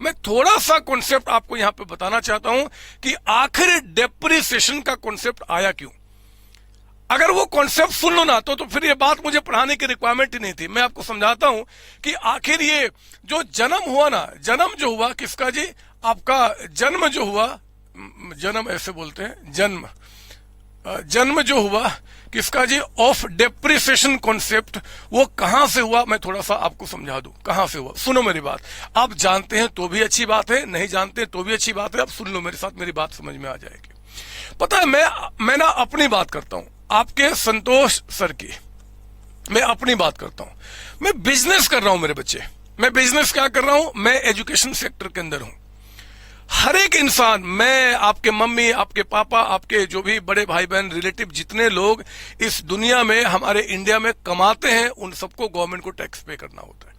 मैं थोड़ा सा कॉन्सेप्ट आपको यहां पे बताना चाहता हूं कि आखिर डेप्रिसिएशन का कॉन्सेप्ट आया क्यों। अगर वो कॉन्सेप्ट सुन लो ना तो फिर ये बात मुझे पढ़ाने की रिक्वायरमेंट ही नहीं थी। मैं आपको समझाता हूं कि आखिर ये जो जन्म हुआ ना, जन्म जो हुआ किसका जी, आपका जन्म जो हुआ, जन्म ऐसे बोलते हैं, जन्म जो हुआ किसका जी, ऑफ डेप्रिसिएशन कॉन्सेप्ट, वो कहां से हुआ मैं थोड़ा सा आपको समझा दूं कहां से हुआ। सुनो मेरी बात, आप जानते हैं तो भी अच्छी बात है, नहीं जानते तो भी अच्छी बात है, आप सुन लो मेरे साथ, मेरी बात समझ में आ जाएगी। पता है मैं ना अपनी बात करता हूं, आपके संतोष सर की मैं अपनी बात करता हूं। मैं बिजनेस कर रहा हूं मेरे बच्चे, मैं बिजनेस क्या कर रहा हूं, मैं एजुकेशन सेक्टर के अंदर हूं। हर एक इंसान, मैं, आपके मम्मी, आपके पापा, आपके जो भी बड़े भाई बहन रिलेटिव, जितने लोग इस दुनिया में हमारे इंडिया में कमाते हैं, उन सबको गवर्नमेंट को टैक्स पे करना होता है।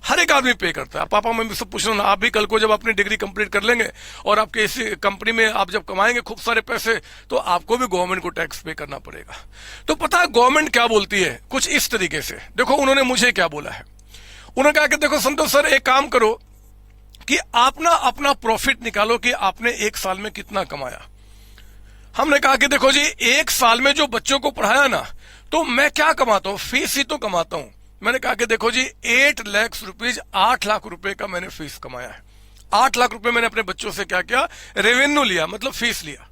हर एक आदमी पे करता है। पापा मम्मी सब पूछ रहे, आप भी कल को जब अपनी डिग्री कंप्लीट कर लेंगे और आपके इसी कंपनी में आप जब कमाएंगे खूब सारे पैसे, तो आपको भी गवर्नमेंट को टैक्स पे करना पड़ेगा। तो पता है गवर्नमेंट क्या बोलती है, कुछ इस तरीके से। देखो उन्होंने मुझे क्या बोला है, उन्होंने कहा कि देखो संतोष सर एक काम करो कि आप ना अपना प्रॉफिट निकालो कि आपने एक साल में कितना कमाया। हमने कहा कि देखो जी, एक साल में जो बच्चों को पढ़ाया ना, तो मैं क्या कमाता हूं, फीस ही तो कमाता हूं। मैंने कहा कि देखो जी 8 लाख रुपीज, 8 लाख रुपए का मैंने फीस कमाया है। 8 लाख रुपए मैंने अपने बच्चों से क्या किया, रेवेन्यू लिया, मतलब फीस लिया।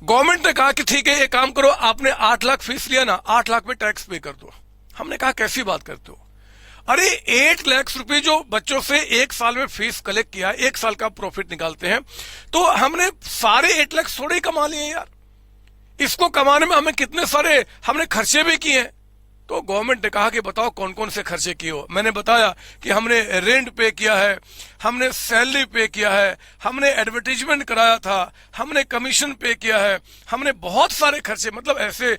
गवर्नमेंट ने कहा कि ठीक है एक काम करो, आपने 8 लाख फीस लिया ना, 8 लाख पे टैक्स पे कर दो। हमने कहा कैसी बात करते हो, अरे 8 लाख रुपए जो बच्चों से एक साल में फीस कलेक्ट किया, एक साल का प्रॉफिट निकालते हैं, तो हमने सारे 8 लाख थोड़े ही कमा लिए यार। इसको कमाने में हमें कितने सारे हमने खर्चे भी किए हैं। तो गवर्नमेंट ने कहा कि बताओ कौन कौन से खर्चे किए हो। मैंने बताया कि हमने रेंट पे किया है, हमने सैलरी पे किया है, हमने एडवर्टीजमेंट कराया था, हमने कमीशन पे किया है, हमने बहुत सारे खर्चे, मतलब ऐसे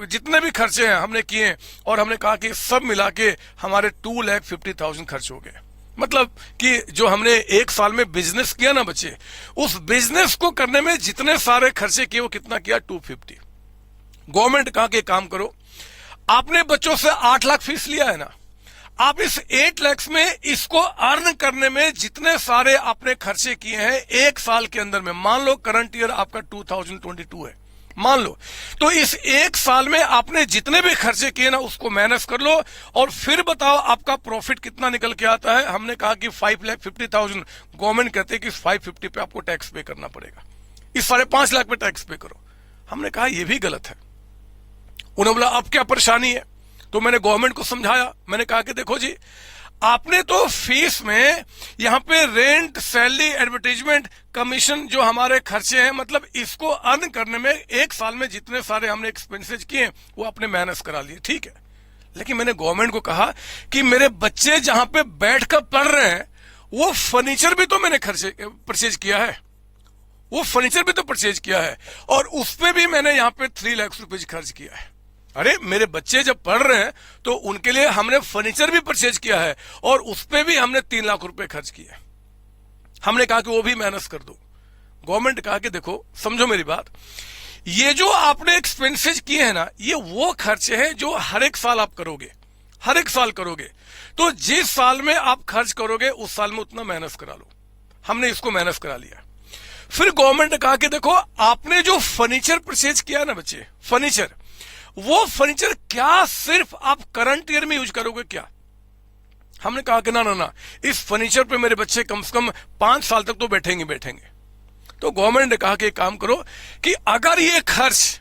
जितने भी खर्चे हैं हमने किए। और हमने कहा कि सब मिला के हमारे 2,50,000 खर्च हो गए। मतलब कि जो हमने एक साल में बिजनेस किया ना बच्चे, उस बिजनेस को करने में जितने सारे खर्चे किए वो कितना किया, 250। गवर्नमेंट कहा कि काम करो, आपने बच्चों से 8 लाख फीस लिया है ना, आप इस 8 लाख में इसको अर्न करने में जितने सारे आपने खर्चे किए हैं एक साल के अंदर में, मान लो करंट ईयर आपका 2022 है, मान लो, तो इस एक साल में आपने जितने भी खर्चे किए ना उसको माइनस कर लो और फिर बताओ आपका प्रॉफिट कितना निकल के आता है। हमने कहा कि 5,50,000। गवर्नमेंट कहते हैं कि 550 पे आपको टैक्स पे करना पड़ेगा, इस 5.5 लाख पे टैक्स पे करो। हमने कहा यह भी गलत है। उन्होंने बोला अब क्या परेशानी है, तो मैंने गवर्नमेंट को समझाया। मैंने कहा कि देखो जी, आपने तो फीस में यहां पे रेंट, सैलरी, एडवर्टाइजमेंट, कमीशन जो हमारे खर्चे हैं, मतलब इसको अर्न करने में एक साल में जितने सारे हमने एक्सपेंसेस किए वो आपने माइनस करा लिए, ठीक है। लेकिन मैंने गवर्नमेंट को कहा कि मेरे बच्चे जहां पे बैठकर पढ़ रहे हैं वो फर्नीचर भी तो मैंने परचेज किया है, वो फर्नीचर भी तो परचेज किया है, और उस पर भी मैंने यहाँ पे 3 लाख रुपए खर्च किया है। अरे मेरे बच्चे जब पढ़ रहे हैं तो उनके लिए हमने फर्नीचर भी परचेज किया है और उस पे भी हमने 3 लाख रुपए खर्च किए। हमने कहा कि वो भी माइनस कर दो। गवर्नमेंट कहा कि देखो समझो मेरी बात, ये जो आपने एक्सपेंसेस किए हैं ना, ये वो खर्चे हैं जो हर एक साल आप करोगे, हर एक साल करोगे। तो जिस साल में आप खर्च करोगे उस साल में उतना माइनस करा लो। हमने इसको माइनस करा लिया। फिर गवर्नमेंट ने कहा कि देखो आपने जो फर्नीचर परचेज किया ना बच्चे, फर्नीचर, वो फर्नीचर क्या सिर्फ आप करंट ईयर में यूज करोगे क्या? हमने कहा कि ना ना ना, इस फर्नीचर पे मेरे बच्चे कम से कम 5 साल तक तो बैठेंगे। तो गवर्नमेंट ने कहा कि एक काम करो कि अगर ये खर्च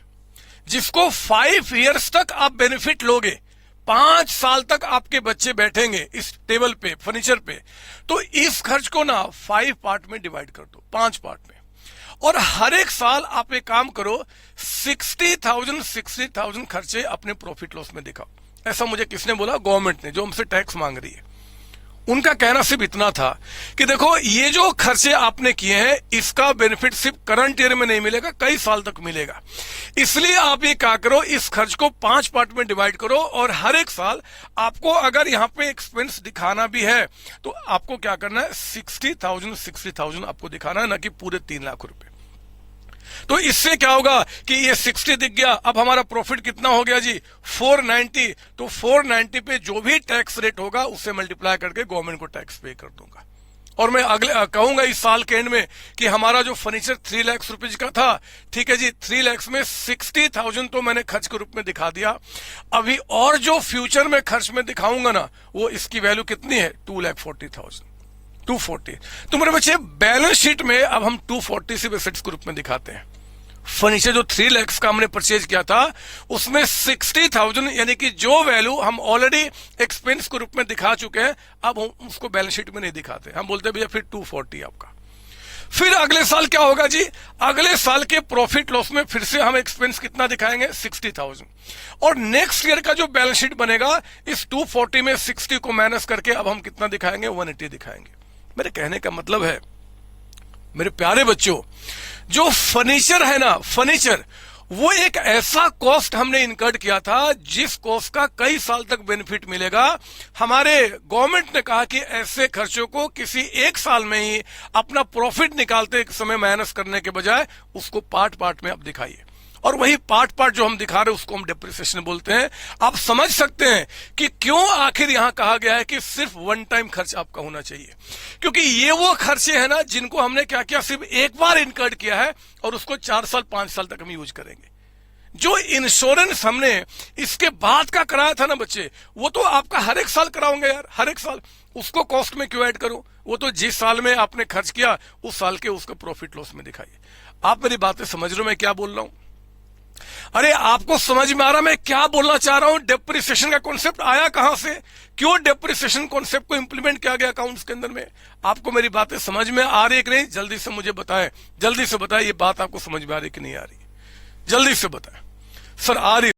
जिसको 5 इयर्स तक आप बेनिफिट लोगे, 5 साल तक आपके बच्चे बैठेंगे इस टेबल पे, फर्नीचर पे, तो इस खर्च को ना 5 पार्ट में डिवाइड कर दो, 5 पार्ट में। और हर एक साल आप एक काम करो, 60,000 खर्चे अपने प्रॉफिट लॉस में दिखाओ। ऐसा मुझे किसने बोला? गवर्नमेंट ने, जो हमसे टैक्स मांग रही है। उनका कहना सिर्फ इतना था कि देखो ये जो खर्चे आपने किए हैं इसका बेनिफिट सिर्फ करंट ईयर में नहीं मिलेगा, कई साल तक मिलेगा। इसलिए आप ये क्या करो, इस खर्च को 5 पार्ट में डिवाइड करो और हर एक साल आपको अगर यहाँ पे एक्सपेंस दिखाना भी है तो आपको क्या करना है, 60,000 आपको दिखाना है, ना कि पूरे 3 लाख रुपए। तो इससे क्या होगा कि ये 60 दिख गया, अब हमारा प्रॉफिट कितना हो गया जी 490। तो 490 पे जो भी टैक्स रेट होगा उससे मल्टीप्लाई करके गवर्नमेंट को टैक्स पे कर दूंगा। और मैं अगले कहूंगा इस साल के एंड में कि हमारा जो फर्नीचर 3 लाख रुपए का था, ठीक है जी, 3 लाख में 60,000 तो मैंने खर्च के रूप में दिखा दिया। अभी और जो फ्यूचर में खर्च में दिखाऊंगा ना, वो इसकी वैल्यू कितनी है 2,40,000, 240। तो मेरे बच्चे बैलेंस शीट में अब हम 240 से एसेट्स के रूप में दिखाते हैं। फर्नीचर जो 3 लाख का हमने परचेज किया था उसमें 60,000 यानी कि जो वैल्यू हम ऑलरेडी एक्सपेंस के रूप में दिखा चुके हैं, अब हम उसको बैलेंस शीट में नहीं दिखाते। हम बोलते हैं भैया फिर 240 आपका। फिर अगले साल क्या होगा जी, अगले साल के प्रॉफिट लॉस में फिर से हम एक्सपेंस कितना दिखाएंगे 60,000। और नेक्स्ट ईयर का जो बैलेंस शीट बनेगा इस 240 में 60 को माइनस करके अब हम कितना दिखाएंगे 180 दिखाएंगे। मेरे कहने का मतलब है मेरे प्यारे बच्चों, जो फर्नीचर है ना, फर्नीचर वो एक ऐसा कॉस्ट हमने इनकर्ड किया था जिस कॉस्ट का कई साल तक बेनिफिट मिलेगा। हमारे गवर्नमेंट ने कहा कि ऐसे खर्चों को किसी एक साल में ही अपना प्रॉफिट निकालते समय माइनस करने के बजाय उसको पार्ट पार्ट में आप दिखाइए। और वही पार्ट पार्ट जो हम दिखा रहे हैं उसको हम डेप्रिसिएशन बोलते हैं। आप समझ सकते हैं कि क्यों आखिर यहां कहा गया है कि सिर्फ वन टाइम खर्च आपका होना चाहिए, क्योंकि ये वो खर्चे हैं ना जिनको हमने क्या किया, सिर्फ एक बार इनकर्ड किया है और उसको 4 साल 5 साल तक हम यूज करेंगे। जो इंश्योरेंस हमने इसके बाद का कराया था ना बच्चे, वो तो आपका हर एक साल कराऊंगा यार, हर एक साल। उसको कॉस्ट में क्यों ऐड करूं, वो तो जिस साल में आपने खर्च किया उस साल के उसका प्रॉफिट लॉस में दिखाइए। आप मेरी बातें समझ रहे हो मैं क्या बोल रहा हूं? अरे आपको समझ में आ रहा मैं क्या बोलना चाह रहा हूं? डेप्रिसिएशन का कॉन्सेप्ट आया कहां से, क्यों डेप्रिसिएशन कॉन्सेप्ट को इंप्लीमेंट किया गया अकाउंट्स के अंदर में? आपको मेरी बातें समझ में आ रही है कि नहीं? जल्दी से मुझे बताएं, जल्दी से बताएं ये बात आपको समझ में आ रही कि नहीं आ रही, जल्दी से बताएं। सर आ रही